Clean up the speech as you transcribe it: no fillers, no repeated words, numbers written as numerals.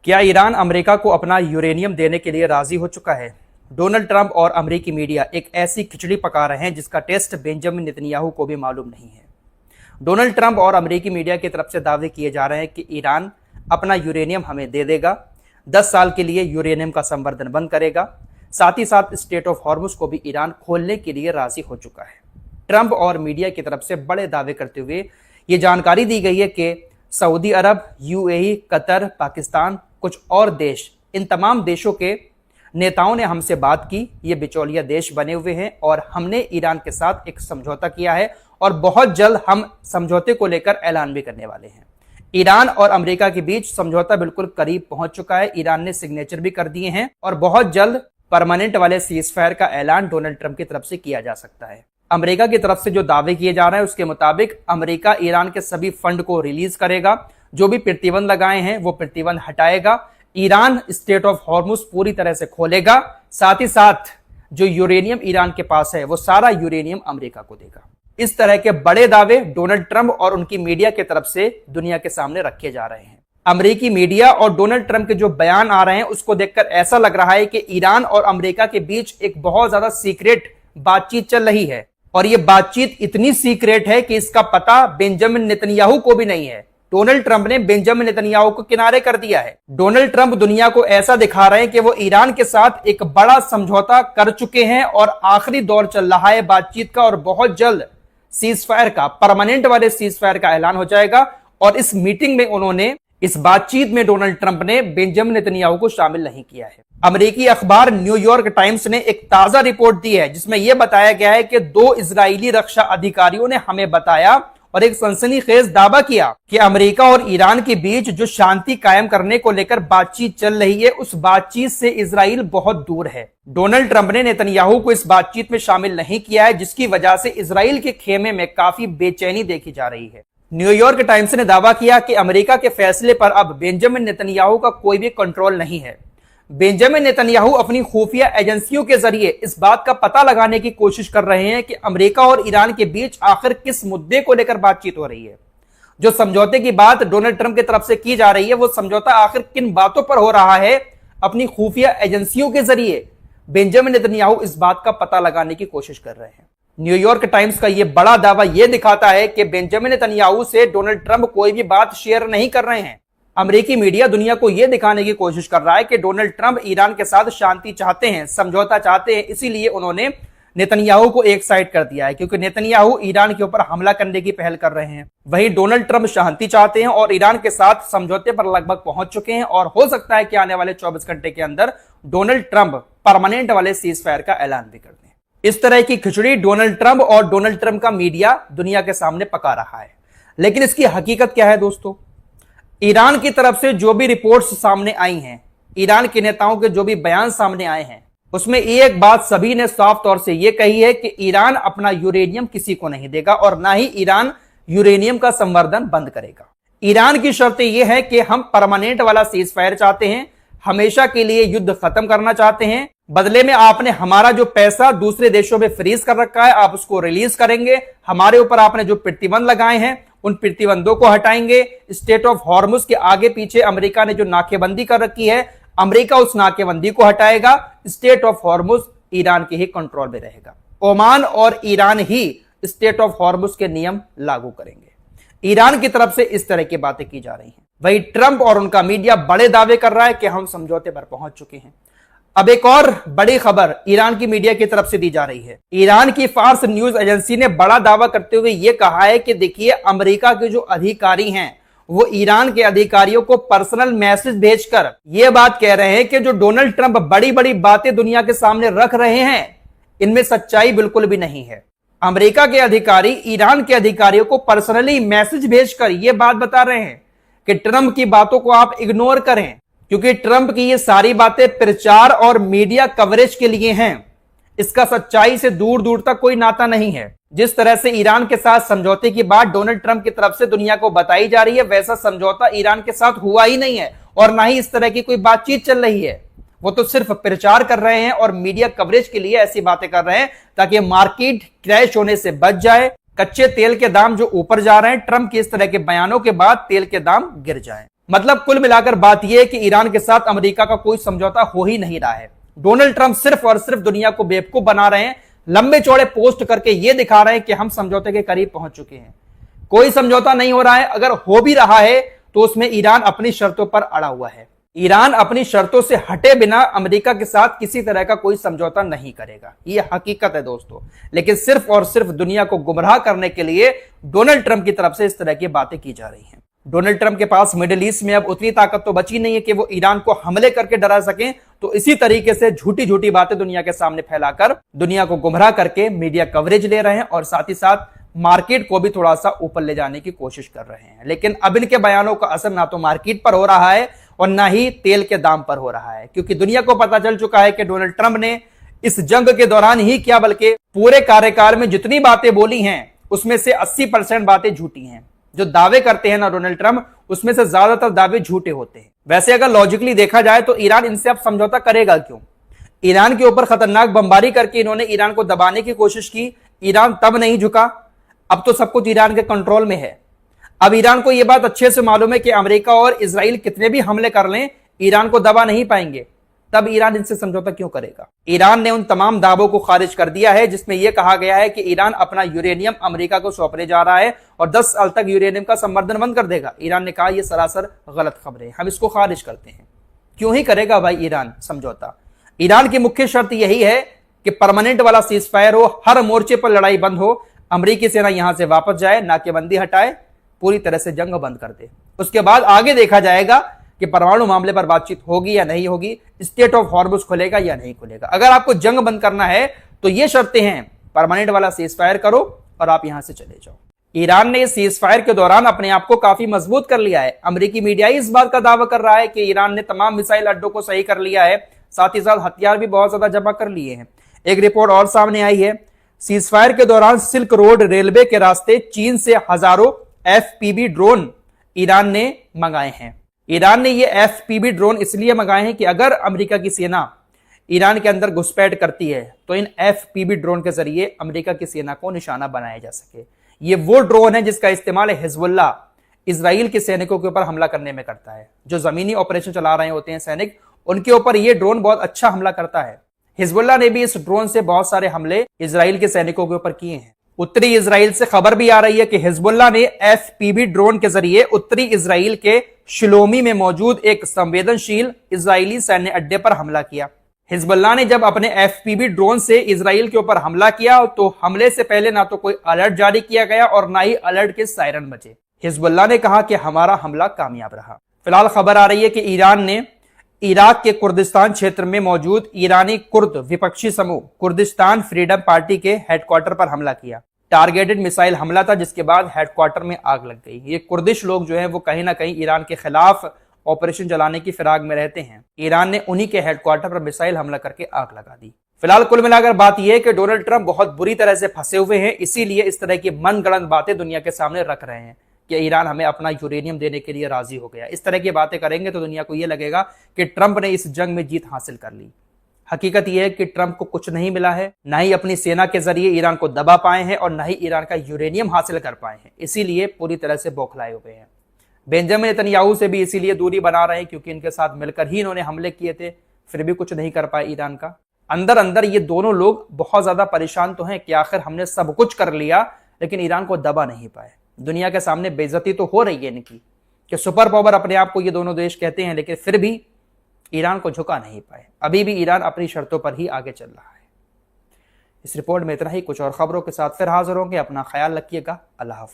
क्या Iran America को अपना यूरेनियम देने के लिए राजी हो चुका है? डोनाल्ड ट्रंप और अमेरिकी मीडिया एक ऐसी खिचड़ी पका रहे हैं जिसका टेस्ट बेंजामिन नेतन्याहू को भी मालूम नहीं है। डोनाल्ड ट्रंप और अमेरिकी मीडिया की तरफ से दावे किए जा रहे हैं कि ईरान अपना यूरेनियम हमें दे देगा, 10 साल के लिए यूरेनियम का संवर्धन बंद करेगा, साथ ही साथ स्टेट ऑफ हॉर्मुज को भी ईरान खोलने के लिए राजी हो चुका है। ट्रंप और मीडिया की तरफ से बड़े दावे करते हुए ये जानकारी दी गई है कि सऊदी अरब, यूएई, कतर, पाकिस्तान, कुछ और देश, इन तमाम देशों के नेताओं ने हमसे बात की। ये बिचौलिया देश बने हुए हैं और हमने ईरान के साथ एक समझौता किया है और बहुत जल्द हम समझौते को लेकर ऐलान भी करने वाले हैं। ईरान और अमेरिका के बीच समझौता बिल्कुल करीब पहुंच चुका है। ईरान ने सिग्नेचर भी कर दिए हैं और बहुत जल्द परमानेंट वाले सीजफायर का ऐलान डोनाल्ड ट्रंप की तरफ से किया जा सकता है। अमेरिका की तरफ से जो दावे किए जा रहे हैं उसके मुताबिक अमेरिका ईरान के सभी फंड को रिलीज करेगा, जो भी प्रतिबंध लगाए हैं वो प्रतिबंध हटाएगा, ईरान स्टेट ऑफ हॉर्मुज पूरी तरह से खोलेगा, साथ ही साथ जो यूरेनियम ईरान के पास है वो सारा यूरेनियम अमेरिका को देगा। इस तरह के बड़े दावे डोनाल्ड ट्रंप और उनकी मीडिया की तरफ से दुनिया के सामने रखे जा रहे हैं। अमेरिकी मीडिया और डोनाल्ड ट्रंप के जो बयान आ रहे हैं उसको देखकर ऐसा लग रहा है कि ईरान और अमेरिका के बीच एक बहुत ज्यादा सीक्रेट बातचीत चल रही है और ये बातचीत इतनी सीक्रेट है कि इसका पता बेंजामिन नेतन्याहू को भी नहीं है। डोनाल्ड ट्रंप ने बेंजामिन नेतन्याहू को किनारे कर दिया है। डोनाल्ड ट्रंप दुनिया को ऐसा दिखा रहे हैं कि वो ईरान के साथ एक बड़ा समझौता कर चुके हैं और आखिरी दौर चल रहा है बातचीत का और बहुत जल्द सीजफायर का, परमानेंट वाले सीजफायर का ऐलान हो जाएगा। और इस मीटिंग में उन्होंने, इस बातचीत में डोनाल्ड ट्रंप ने बेंजामिन नेतन्याहू को शामिल नहीं किया है। अमेरिकी अखबार न्यूयॉर्क टाइम्स ने एक ताजा रिपोर्ट दी है जिसमें यह बताया गया है कि 2 इजरायली रक्षा अधिकारियों ने हमें बताया और एक सनसनीखेज दावा किया कि अमेरिका और ईरान के बीच जो शांति कायम करने को लेकर बातचीत चल रही है उस बातचीत से इजराइल बहुत दूर है। डोनाल्ड ट्रंप ने नेतन्याहू को इस बातचीत में शामिल नहीं किया है, जिसकी वजह से इजराइल के खेमे में काफी बेचैनी देखी जा रही है। न्यूयॉर्क टाइम्स ने दावा किया कि अमेरिका के फैसले पर अब बेंजामिन नेतन्याहू का कोई भी कंट्रोल नहीं है। बेंजामिन नेतन्याहू अपनी खुफिया एजेंसियों के जरिए इस बात का पता लगाने की कोशिश कर रहे हैं कि अमेरिका और ईरान के बीच आखिर किस मुद्दे को लेकर बातचीत हो रही है। जो समझौते की बात डोनाल्ड ट्रंप की तरफ से की जा रही है वो समझौता आखिर किन बातों पर हो रहा है। अपनी खुफिया एजेंसियों के जरिए बेंजामिन नेतन्याहू इस बात का पता लगाने की कोशिश कर रहे हैं। न्यूयॉर्क टाइम्स का यह बड़ा दावा यह दिखाता है कि बेंजामिन नेतन्याहू से डोनाल्ड ट्रंप कोई भी बात शेयर नहीं कर रहे हैं। अमेरिकी मीडिया दुनिया को यह दिखाने की कोशिश कर रहा है कि डोनाल्ड ट्रंप ईरान के साथ शांति चाहते हैं, समझौता चाहते हैं, इसीलिए उन्होंने नेतन्याहू को एक साइड कर दिया है, क्योंकि नेतन्याहू ईरान के ऊपर हमला करने की पहल कर रहे हैं। वहीं डोनाल्ड ट्रंप शांति चाहते हैं और ईरान के साथ समझौते पर लगभग पहुंच चुके हैं और हो सकता है कि आने वाले 24 घंटे के अंदर डोनाल्ड ट्रंप परमानेंट वाले सीजफायर का ऐलान भी कर दें। इस तरह की खिचड़ी डोनाल्ड ट्रंप और डोनाल्ड ट्रंप का मीडिया दुनिया के सामने पका रहा है। लेकिन इसकी हकीकत क्या है दोस्तों? ईरान की तरफ से जो भी रिपोर्ट्स सामने आई हैं, ईरान के नेताओं के जो भी बयान सामने आए हैं, उसमें एक बात सभी ने साफ तौर से यह कही है कि ईरान अपना यूरेनियम किसी को नहीं देगा और ना ही ईरान यूरेनियम का संवर्धन बंद करेगा। ईरान की शर्त यह है कि हम परमानेंट वाला सीजफायर चाहते हैं, हमेशा के लिए युद्ध खत्म करना चाहते हैं, बदले में आपने हमारा जो पैसा दूसरे देशों में फ्रीज कर रखा है आप उसको रिलीज करेंगे, हमारे ऊपर आपने जो प्रतिबंध लगाए हैं उन प्रतिबंधों को हटाएंगे, स्टेट ऑफ हॉर्मुज के आगे पीछे अमेरिका ने जो नाकेबंदी कर रखी है अमेरिका उस नाकेबंदी को हटाएगा, स्टेट ऑफ हॉर्मुज ईरान के ही कंट्रोल में रहेगा, ओमान और Iran he state of Hormuz के नियम लागू करेंगे। ईरान की तरफ से इस तरह की बातें की जा रही हैं। वहीं ट्रंप और उनका मीडिया बड़े दावे कर रहा है कि हम समझौते पर पहुंच चुके हैं। अब एक और बड़ी खबर ईरान की मीडिया की तरफ से दी जा रही है। ईरान की फार्स न्यूज एजेंसी ने बड़ा दावा करते हुए यह कहा है कि देखिए, अमेरिका के जो अधिकारी हैं वो ईरान के अधिकारियों को पर्सनल मैसेज भेजकर यह बात कह रहे हैं कि जो डोनाल्ड ट्रंप बड़ी बड़ी बातें दुनिया के सामने रख रहे हैं इनमें सच्चाई बिल्कुल भी नहीं है। अमेरिका के अधिकारी ईरान के अधिकारियों को पर्सनली मैसेज भेजकर यह बात बता रहे हैं कि ट्रंप की बातों को आप इग्नोर करें, क्योंकि ट्रंप की ये सारी बातें प्रचार और मीडिया कवरेज के लिए हैं। इसका सच्चाई से दूर दूर तक कोई नाता नहीं है। जिस तरह से ईरान के साथ समझौते की बात डोनाल्ड ट्रंप की तरफ से दुनिया को बताई जा रही है वैसा समझौता ईरान के साथ हुआ ही नहीं है और ना ही इस तरह की कोई बातचीत चल रही है। वो तो सिर्फ प्रचार कर रहे हैं और मीडिया कवरेज के लिए ऐसी बातें कर रहे हैं ताकि मार्केट क्रैश होने से बच जाए, कच्चे तेल के दाम जो ऊपर जा रहे हैं ट्रंप के इस तरह के बयानों के बाद तेल के दाम गिर जाएं। मतलब कुल मिलाकर बात यह है कि ईरान के साथ अमेरिका का कोई समझौता हो ही नहीं रहा है। डोनाल्ड ट्रंप सिर्फ और सिर्फ दुनिया को बेवकूफ बना रहे हैं, लंबे चौड़े पोस्ट करके यह दिखा रहे हैं कि हम समझौते के करीब पहुंच चुके हैं। कोई समझौता नहीं हो रहा है, अगर हो भी रहा है तो उसमें ईरान अपनी शर्तों पर अड़ा हुआ है। ईरान अपनी शर्तों से हटे बिना अमेरिका के साथ किसी तरह का कोई समझौता नहीं करेगा, यह हकीकत है दोस्तों। लेकिन सिर्फ और सिर्फ दुनिया को गुमराह करने के लिए डोनाल्ड ट्रंप की तरफ से इस तरह की बातें की जा रही हैं। डोनाल्ड ट्रंप के पास मिडिल ईस्ट में अब उतनी ताकत तो बची नहीं है कि वो ईरान को हमले करके डरा सकें, तो इसी तरीके से झूठी झूठी बातें दुनिया के सामने फैलाकर दुनिया को गुमराह करके मीडिया कवरेज ले रहे हैं और साथ ही साथ मार्केट को भी थोड़ा सा ऊपर ले जाने की कोशिश कर रहे हैं। लेकिन अब इनके बयानों का असर ना तो मार्केट पर हो रहा है और ना ही तेल के दाम पर हो रहा है, क्योंकि दुनिया को पता चल चुका है कि डोनाल्ड ट्रंप ने इस जंग के दौरान ही क्या बल्कि पूरे कार्यकाल में जितनी बातें बोली हैं उसमें से 80% बातें झूठी हैं। जो दावे करते हैं ना डोनाल्ड ट्रंप, उसमें से ज्यादातर दावे झूठे होते हैं। वैसे अगर लॉजिकली देखा जाए तो ईरान इनसे अब समझौता करेगा क्यों? ईरान के ऊपर खतरनाक बमबारी करके इन्होंने ईरान को दबाने की कोशिश की, ईरान तब नहीं झुका। अब तो सब कुछ ईरान के कंट्रोल में है। अब ईरान को यह बात अच्छे से मालूम है कि अमेरिका और इजराइल कितने भी हमले कर लें ईरान को दबा नहीं पाएंगे, तब ईरान इनसे समझौता क्यों करेगा? ईरान ने उन तमाम दावों को खारिज कर दिया है जिसमें यह कहा गया है कि ईरान अपना यूरेनियम अमेरिका को सौंपने जा रहा है और 10 साल तक यूरेनियम का संवर्धन बंद कर देगा। ईरान ने कहा यह सरासर गलत खबर है, हम इसको खारिज करते हैं। क्यों ही करेगा भाई ईरान समझौता? ईरान की मुख्य शर्त यही है कि परमानेंट वाला सीज फायर हो, हर मोर्चे पर लड़ाई बंद हो, अमेरिकी सेना यहां से वापस जाए, नाकेबंदी हटाए, पूरी तरह से जंग बंद कर दे। उसके बाद आगे देखा जाएगा कि परमाणु मामले पर बातचीत होगी या नहीं होगी, स्टेट ऑफ हॉर्मुज खुलेगा या नहीं खुलेगा। अगर आपको जंग बंद करना है तो ये शर्तें हैं, परमानेंट वाला सीज फायर करो और आप यहां से चले जाओ। ईरान ने इस सीज फायर के दौरान अपने आप को काफी मजबूत कर लिया है। अमेरिकी मीडिया इस बात का दावा कर रहा है कि ईरान ने तमाम मिसाइल अड्डों को सही कर लिया है, साथ ही साथ हथियार भी बहुत ज्यादा जमा कर लिए हैं। एक रिपोर्ट और सामने आई है, सीज फायर के दौरान सिल्क रोड रेलवे के रास्ते चीन से हजारों FPV ड्रोन ईरान ने मंगाए हैं। ईरान ने ये FPV ड्रोन इसलिए मंगाए हैं कि अगर अमेरिका की सेना ईरान के अंदर घुसपैठ करती है तो इन FPV ड्रोन के जरिए अमेरिका की सेना को निशाना बनाया जा सके। ये वो ड्रोन है जिसका इस्तेमाल हिजबुल्लाह इजराइल के सैनिकों के ऊपर हमला करने में करता है। जो जमीनी ऑपरेशन चला रहे होते हैं सैनिक, उनके ऊपर ये ड्रोन बहुत अच्छा हमला करता है। हिजबुल्लाह ने भी इस ड्रोन से बहुत सारे हमले इजराइल के सैनिकों के ऊपर किए हैं। उत्तरी इजराइल से खबर भी आ रही है कि हिजबुल्लाह ने FPV ड्रोन के जरिए उत्तरी इजराइल के शिलोमी में मौजूद एक संवेदनशील इजरायली सैन्य अड्डे पर हमला किया। हिजबुल्लाह ने जब अपने FPV ड्रोन से इजराइल के ऊपर हमला किया तो हमले से पहले ना तो कोई अलर्ट जारी किया गया और ना ही अलर्ट के सायरन बजे। हिजबुल्लाह ने कहा कि हमारा हमला कामयाब रहा। फिलहाल खबर आ रही है कि ईरान ने इराक के कुर्दिस्तान क्षेत्र में मौजूद ईरानी कुर्द विपक्षी समूह कुर्दिस्तान फ्रीडम पार्टी के हेडक्वार्टर पर हमला किया। टारगेटेड मिसाइल हमला था जिसके बाद हेडक्वार्टर में आग लग गई। ये कुर्दिश लोग जो हैं वो कहीं ना कहीं ईरान के खिलाफ ऑपरेशन चलाने की फिराक में रहते हैं। ईरान ने उन्हीं के हेडक्वार्टर पर मिसाइल हमला करके आग लगा दी। फिलहाल कुल मिलाकर बात यह है कि डोनाल्ड ट्रंप बहुत बुरी तरह से फंसे हुए हैं, इसीलिए इस तरह की मनगढ़ंत बातें दुनिया के सामने रख रहे हैं कि ईरान हमें अपना यूरेनियम देने के लिए राजी हो गया। इस तरह की बातें करेंगे तो दुनिया को यह लगेगा कि ट्रंप ने इस जंग में जीत हासिल कर ली। हकीकत यह है कि ट्रंप को कुछ नहीं मिला है, ना ही अपनी सेना के जरिए ईरान को दबा पाए हैं और ना ही ईरान का यूरेनियम हासिल कर पाए हैं, इसीलिए पूरी तरह से बौखलाए हुए हैं। बेंजामिन नेतन्याहू से भी इसीलिए दूरी बना रहे हैं क्योंकि इनके साथ मिलकर ही इन्होंने हमले किए थे, फिर भी कुछ नहीं कर पाए ईरान का। अंदर अंदर ये दोनों लोग बहुत ज्यादा परेशान तो हैं कि आखिर हमने सब कुछ कर लिया लेकिन ईरान को दबा नहीं पाए। दुनिया के सामने बेइज्जती तो हो रही है इनकी कि सुपर पावर अपने आप को ये दोनों देश कहते हैं, लेकिन फिर भी ईरान को झुका नहीं पाए। अभी भी ईरान अपनी शर्तों पर ही आगे चल रहा है। इस रिपोर्ट में इतना ही, कुछ और खबरों के साथ फिर हाजिर होंगे। अपना ख्याल रखिएगा। अल्लाह हाफ़िज़।